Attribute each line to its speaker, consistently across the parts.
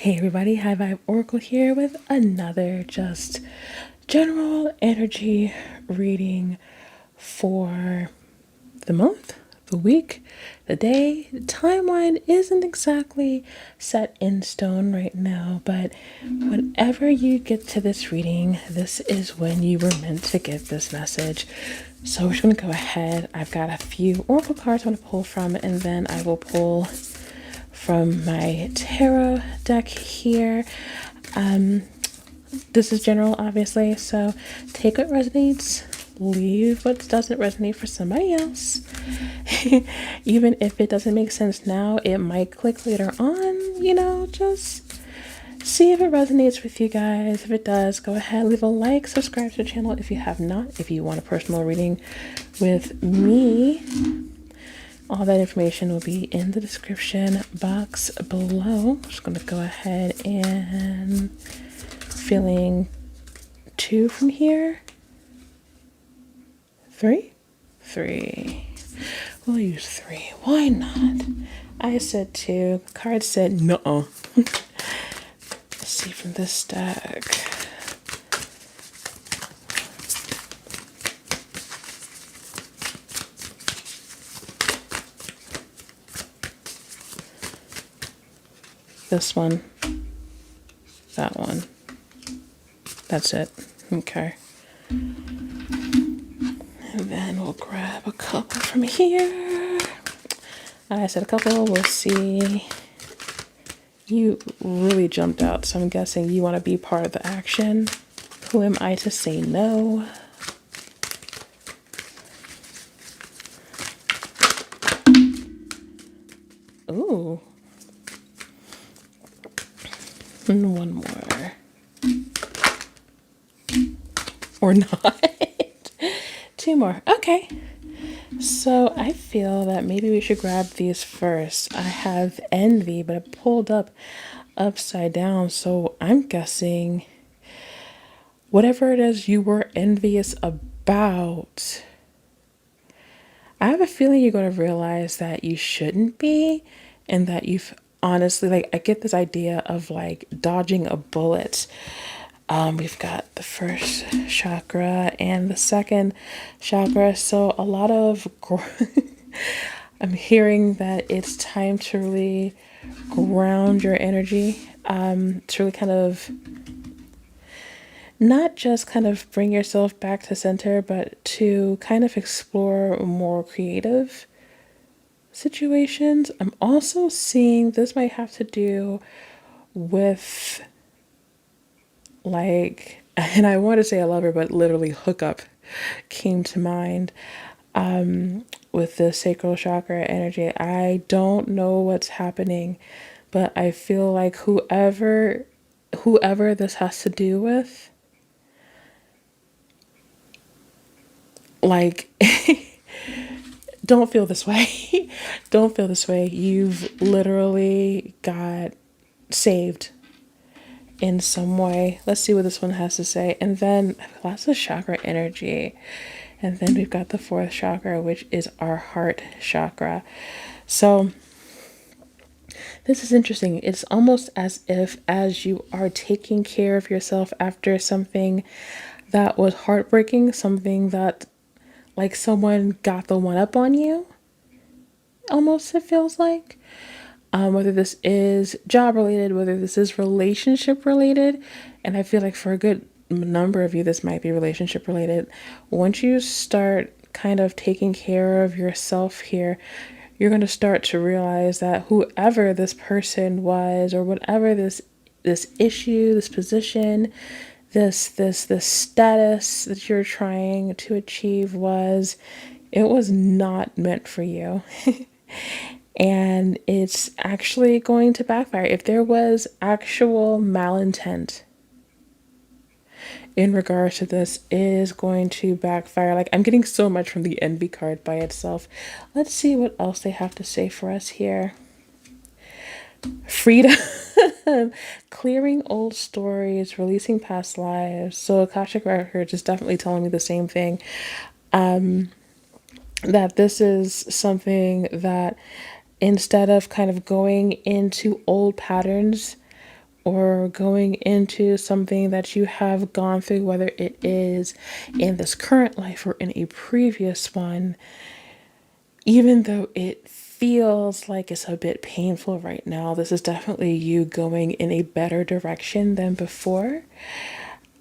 Speaker 1: Hey everybody, High Vibe Oracle here with another just general energy reading for the month, the week, the day. The timeline isn't exactly set in stone right now, but whenever you get to this reading, this is when you were meant to get this message. So we're just going to go ahead. I've got a few oracle cards I want to pull from, and then I will pull from my tarot deck here. This is general, obviously, so take what resonates, leave what doesn't resonate for somebody else. Even if it doesn't make sense now, it might click later on, just see if it resonates with you guys. If it does, go ahead, leave a like, subscribe to the channel if you have not. If you want a personal reading with me, all that information will be in the description box below. I'm just going to go ahead and feeling 2 from here. 3? 3. We'll use 3. Why not? I said 2. The card said no. Let's see from this deck. This one, that one, that's it. Okay. And then we'll grab a couple from here. I said a couple, we'll see. You really jumped out, so I'm guessing you want to be part of the action. Who am I to say no? Ooh. And one more. Or not. 2 more. Okay. So I feel that maybe we should grab these first. I have envy, but it pulled up upside down. So I'm guessing whatever it is you were envious about, I have a feeling you're going to realize that you shouldn't be, and that you've honestly, I get this idea of dodging a bullet. We've got the first chakra and the second chakra. So a lot of, I'm hearing that it's time to really ground your energy, to really kind of not just kind of bring yourself back to center, but to kind of explore more creative situations. I'm also seeing this might have to do with and I want to say a lover, but literally hookup came to mind with the sacral chakra energy. I don't know what's happening, but I feel like whoever this has to do with, don't feel this way. Don't feel this way. You've literally got saved in some way. Let's see what this one has to say. And then lots of chakra energy. And then we've got the 4th chakra, which is our heart chakra. So this is interesting. It's almost as if as you are taking care of yourself after something that was heartbreaking, something that someone got the one up on you, almost it feels like. Whether this is job related, whether this is relationship related, and I feel like for a good number of you, this might be relationship related. Once you start kind of taking care of yourself here, you're going to start to realize that whoever this person was, or whatever this issue, this position, this status that you're trying to achieve was, it was not meant for you. And it's actually going to backfire. If there was actual malintent in regards to this, it is going to backfire. I'm getting so much from the envy card by itself. Let's see what else they have to say for us here. Freedom. Clearing old stories, releasing past lives. So Akashic Records is definitely telling me the same thing. That this is something that, instead of kind of going into old patterns or going into something that you have gone through, whether it is in this current life or in a previous one, even though it feels like it's a bit painful right now, this is definitely you going in a better direction than before.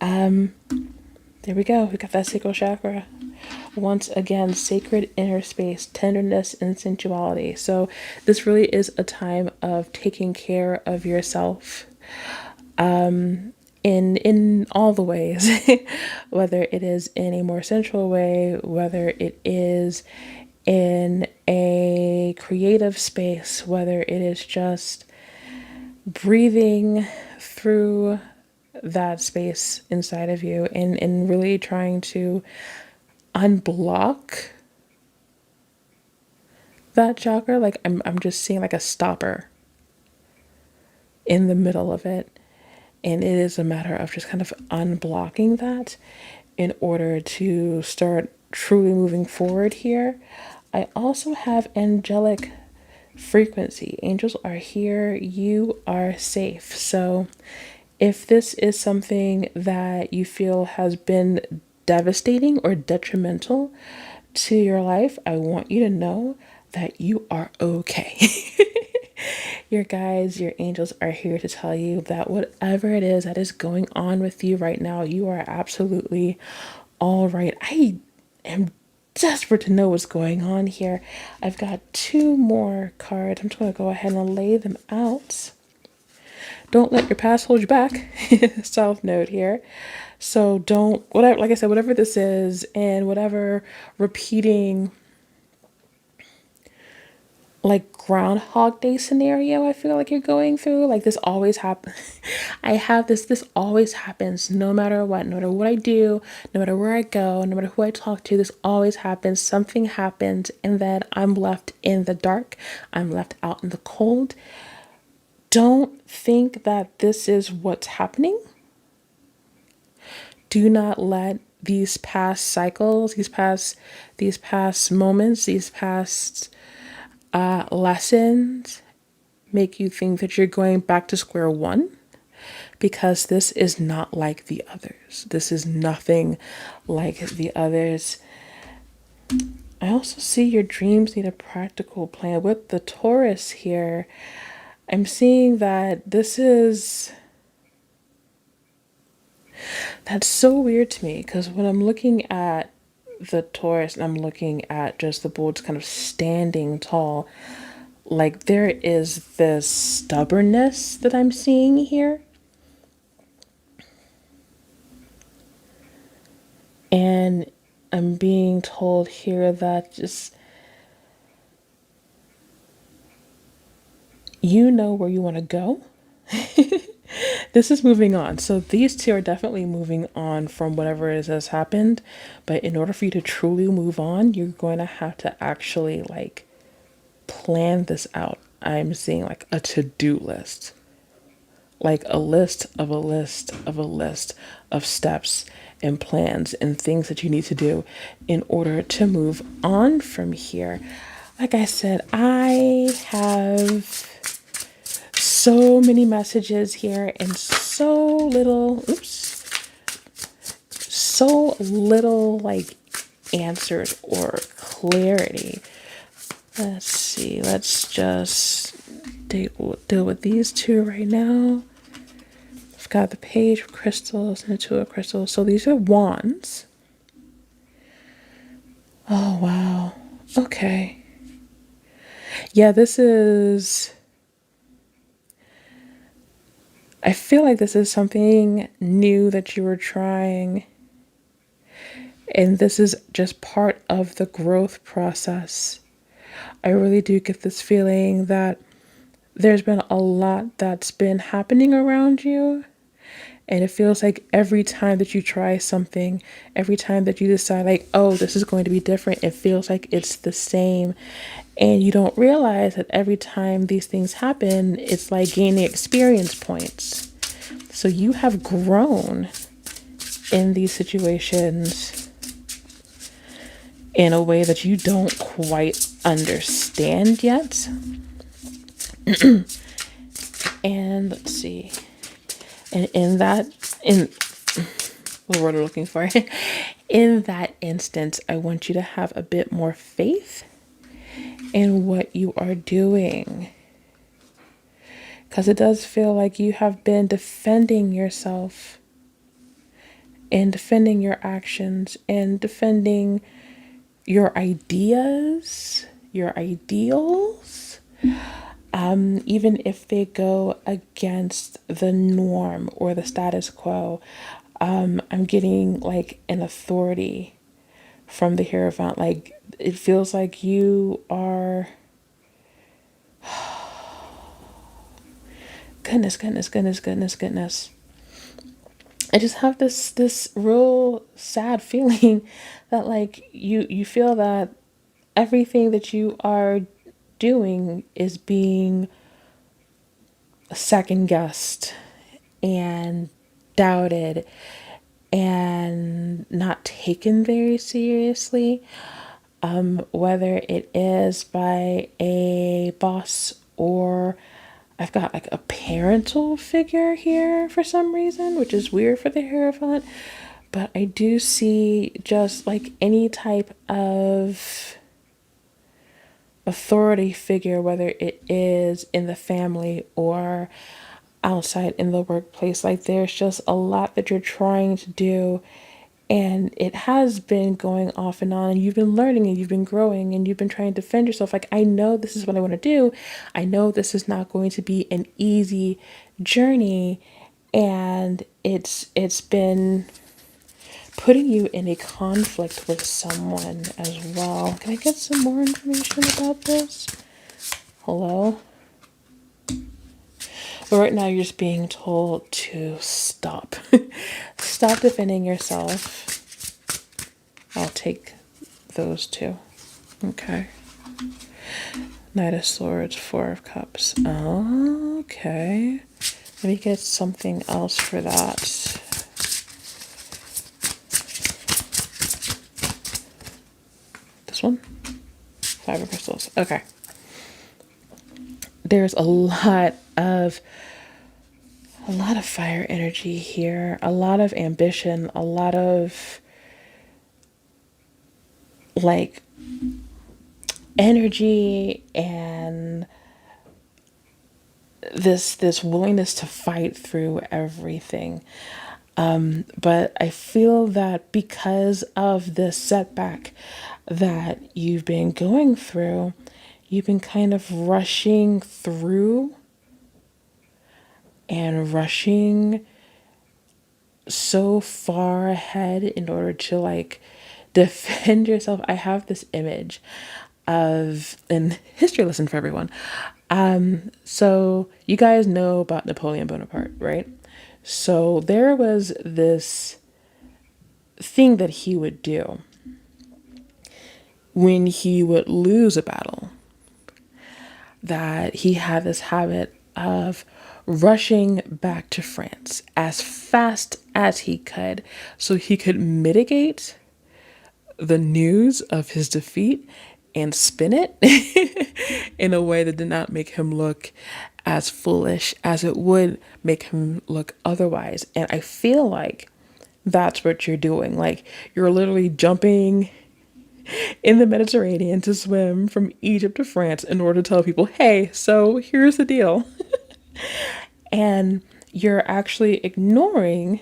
Speaker 1: There we go. We got that sacral chakra. Once again, sacred inner space, tenderness, and sensuality. So this really is a time of taking care of yourself, in all the ways, whether it is in a more sensual way, whether it is in a creative space, whether it is just breathing through that space inside of you, and really trying to unblock that chakra. Like I'm just seeing like a stopper in the middle of it, and it is a matter of just kind of unblocking that in order to start truly moving forward here. I also have angelic frequency. Angels are here. You are safe. So if this is something that you feel has been devastating or detrimental to your life, I want you to know that you are okay. Your guides, your angels are here to tell you that whatever it is that is going on with you right now, you are absolutely all right. I am desperate to know what's going on here. I've got two more cards. I'm just going to go ahead and lay them out. Don't let your past hold you back. South note here. So don't, whatever, like I said, whatever this is, and whatever repeating like Groundhog Day scenario I feel like you're going through, like this always happens. I have this always happens no matter what, no matter what I do, no matter where I go, no matter who I talk to, this always happens. Something happens, and then I'm left in the dark. I'm left out in the cold. Don't think that this is what's happening. Do not let these past cycles, these past moments, these past lessons make you think that you're going back to square one, because this is not like the others. This is nothing like the others. I also see your dreams need a practical plan. With the Taurus here, I'm seeing that that's so weird to me, because when I'm looking at the Taurus and I'm looking at just the bulls kind of standing tall, like there is this stubbornness that I'm seeing here. And I'm being told here that just, you know where you want to go. This is moving on. So these two are definitely moving on from whatever it is has happened. But in order for you to truly move on, you're going to have to actually like plan this out. I'm seeing like a to-do list. Like a list of a list of a list of steps and plans and things that you need to do in order to move on from here. Like I said, I have so many messages here and so little like answers or clarity. Let's see, let's just deal with these two right now. I've got the Page of Crystals and the Two of Crystals. So these are wands. Oh, wow. Okay. Yeah, I feel like this is something new that you were trying. And this is just part of the growth process. I really do get this feeling that there's been a lot that's been happening around you. And it feels like every time that you try something, every time that you decide like, oh, this is going to be different, it feels like it's the same. And you don't realize that every time these things happen, it's like gaining experience points. So you have grown in these situations in a way that you don't quite understand yet. And let's see. And in what word I'm looking for, in that instance, I want you to have a bit more faith in what you are doing. Because it does feel like you have been defending yourself and defending your actions and defending your ideas, your ideals, even if they go against the norm or the status quo. I'm getting like an authority from the Hierophant. Like it feels like you are. Goodness. I just have this real sad feeling that like you feel that everything that you are doing is being second guessed and doubted and not taken very seriously, whether it is by a boss or I've got like a parental figure here for some reason, which is weird for the Hierophant. But I do see just like any type of authority figure, whether it is in the family or outside in the workplace. Like there's just a lot that you're trying to do, and it has been going off and on, and you've been learning and you've been growing and you've been trying to defend yourself. Like, I know this is what I want to do. I know this is not going to be an easy journey, and it's been putting you in a conflict with someone as well. Can I get some more information about this? Hello? But right now, you're just being told to stop. Stop defending yourself. I'll take those two. Okay. Knight of Swords, Four of Cups. Okay. Let me get something else for that. This one? Five of Crystals. Okay. There's a lot of fire energy here, a lot of ambition, a lot of like energy and this willingness to fight through everything. But I feel that because of this setback that you've been going through, you've been kind of rushing through and rushing so far ahead in order to like defend yourself. I have this image of, and history lesson for everyone. So you guys know about Napoleon Bonaparte, right? So there was this thing that he would do when he would lose a battle, that he had this habit of rushing back to France as fast as he could so he could mitigate the news of his defeat and spin it in a way that did not make him look as foolish as it would make him look otherwise. And I feel like that's what you're doing. Like you're literally jumping in the Mediterranean to swim from Egypt to France in order to tell people, hey, so here's the deal. And you're actually ignoring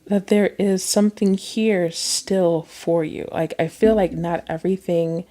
Speaker 1: that there is something here still for you. Like, I feel like not everything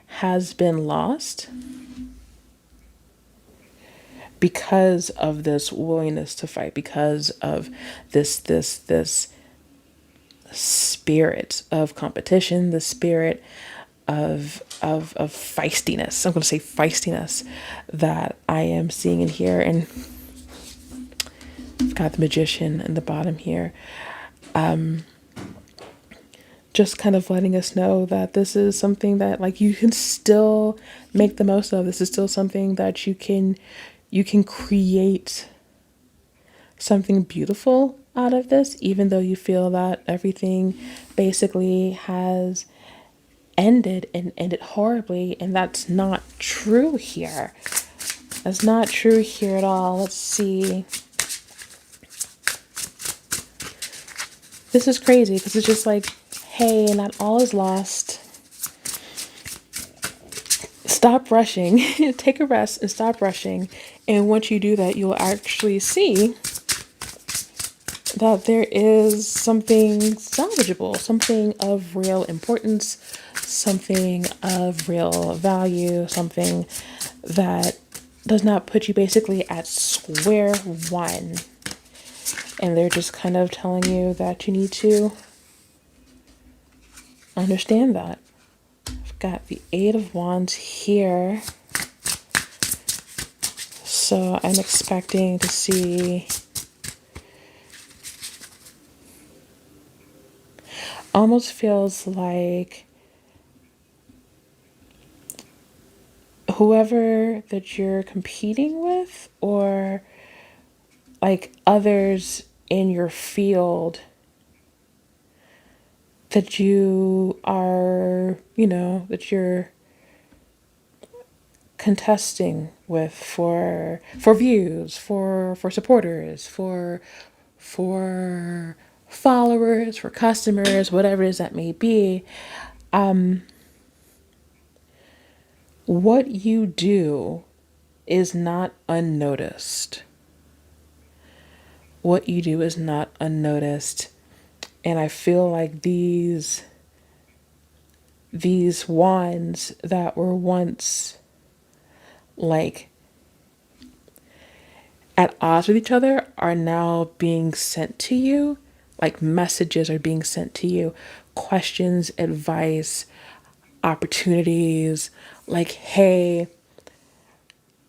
Speaker 1: has been lost because of this willingness to fight, because of this spirit of competition, the spirit of feistiness. I'm going to say feistiness that I am seeing in here. And I've got the Magician in the bottom here. Just kind of letting us know that this is something that like you can still make the most of. This is still something that you can create something beautiful out of this, even though you feel that everything basically has ended and ended horribly. And that's not true here. That's not true here at all. Let's see. This is crazy because it's just like, hey, not all is lost. Stop rushing. Take a rest and stop rushing. And once you do that, you'll actually see that there is something salvageable, something of real importance, something of real value, something that does not put you basically at square one. And they're just kind of telling you that you need to understand that. I've got the Eight of Wands here. So I'm expecting to see almost feels like whoever that you're competing with or like others in your field that you are, that you're contesting with for views, for supporters, for followers, for customers, whatever it is that may be. What you do is not unnoticed. What you do is not unnoticed. And I feel like these wands that were once like at odds with each other are now being sent to you. Like messages are being sent to you, questions, advice, opportunities. Like, hey,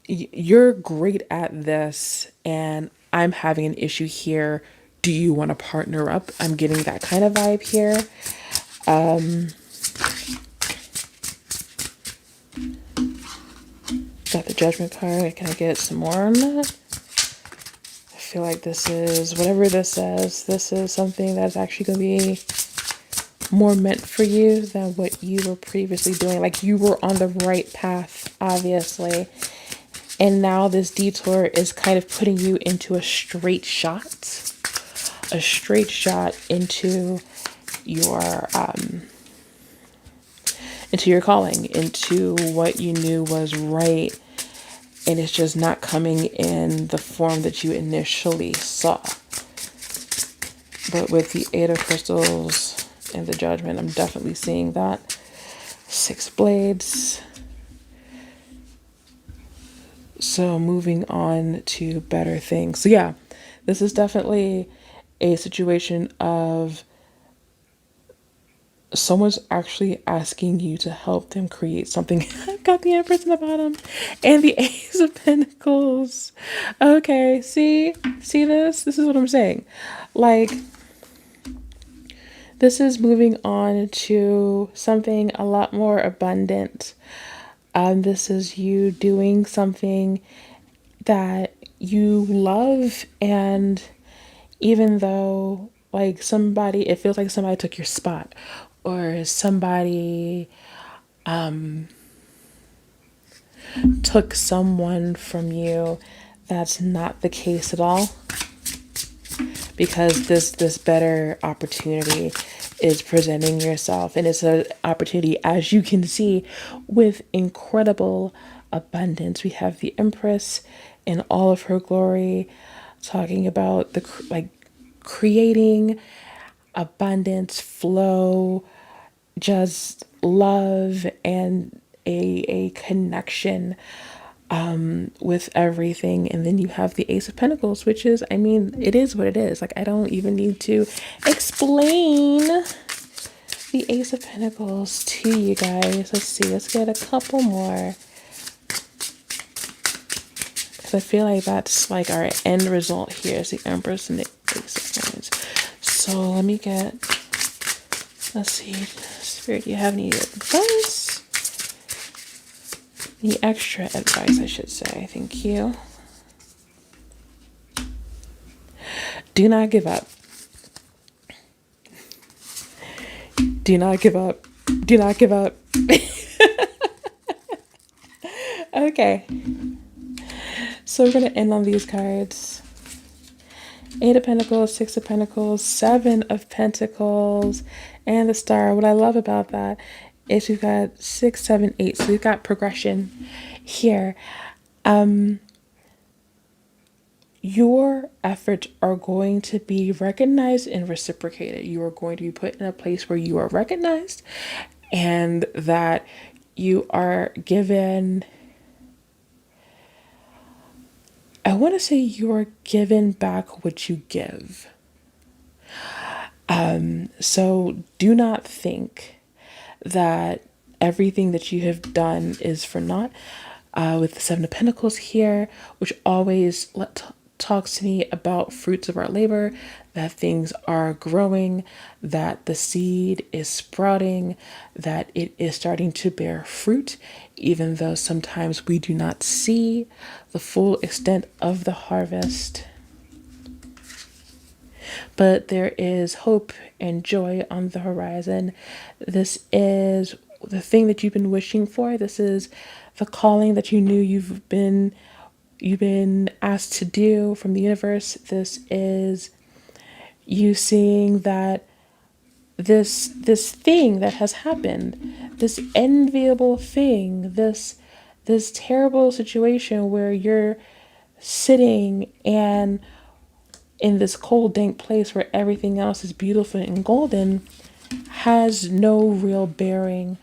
Speaker 1: you're great at this and I'm having an issue here. Do you want to partner up? I'm getting that kind of vibe here. Got the Judgment card. Can I get some more on that? I feel like this is, whatever this says, this is something that's actually going to be more meant for you than what you were previously doing. Like you were on the right path, obviously. And now this detour is kind of putting you into a straight shot into your calling, into what you knew was right. And it's just not coming in the form that you initially saw. But with the Eight of Crystals and the Judgment, I'm definitely seeing that. Six Blades. So moving on to better things. So yeah, this is definitely a situation of someone's actually asking you to help them create something. I've got the Empress in the bottom and the Ace of Pentacles. Okay, see this? This is what I'm saying. Like, this is moving on to something a lot more abundant. This is you doing something that you love, and even though like somebody, it feels like somebody took your spot, or somebody took someone from you, that's not the case at all. Because this better opportunity is presenting yourself, and it's an opportunity, as you can see, with incredible abundance. We have the Empress in all of her glory, talking about the like creating abundance, flow, just love, and a connection with everything. And then you have the Ace of Pentacles, which is, I mean, it is what it is. Like, I don't even need to explain the Ace of Pentacles to you guys. Let's see, let's get a couple more, because I feel like that's like our end result here is the Empress and the Ace of Wands. So let me get, let's see, Spirit, do you have any advice? Any extra advice, I should say. Thank you. Do not give up. Do not give up. Do not give up. Okay. So we're going to end on these cards. Eight of Pentacles, Six of Pentacles, Seven of Pentacles, and the Star. What I love about that is we've got 6, 7, 8. So we've got progression here. Your efforts are going to be recognized and reciprocated. You are going to be put in a place where you are recognized and that you are given, I want to say you are given back what you give. So do not think that everything that you have done is for naught. With the Seven of Pentacles here, which always talks to me about fruits of our labor, that things are growing, that the seed is sprouting, that it is starting to bear fruit, even though sometimes we do not see the full extent of the harvest. But there is hope and joy on the horizon. This is the thing that you've been wishing for. This is the calling that you knew you've been asked to do from the universe. This is you seeing that this thing that has happened, this enviable thing, this terrible situation where you're sitting and in this cold, dank place where everything else is beautiful and golden, has no real bearing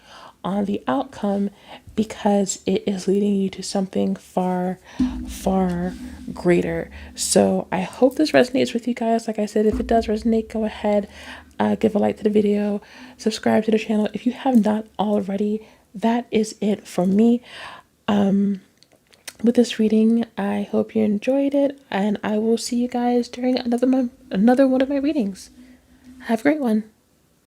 Speaker 1: on the outcome because it is leading you to something far, far greater. So I hope this resonates with you guys. Like I said, if it does resonate, go ahead, give a like to the video, subscribe to the channel if you have not already. That is it for me. With this reading, I hope you enjoyed it, and I will see you guys during another one of my readings. Have a great one.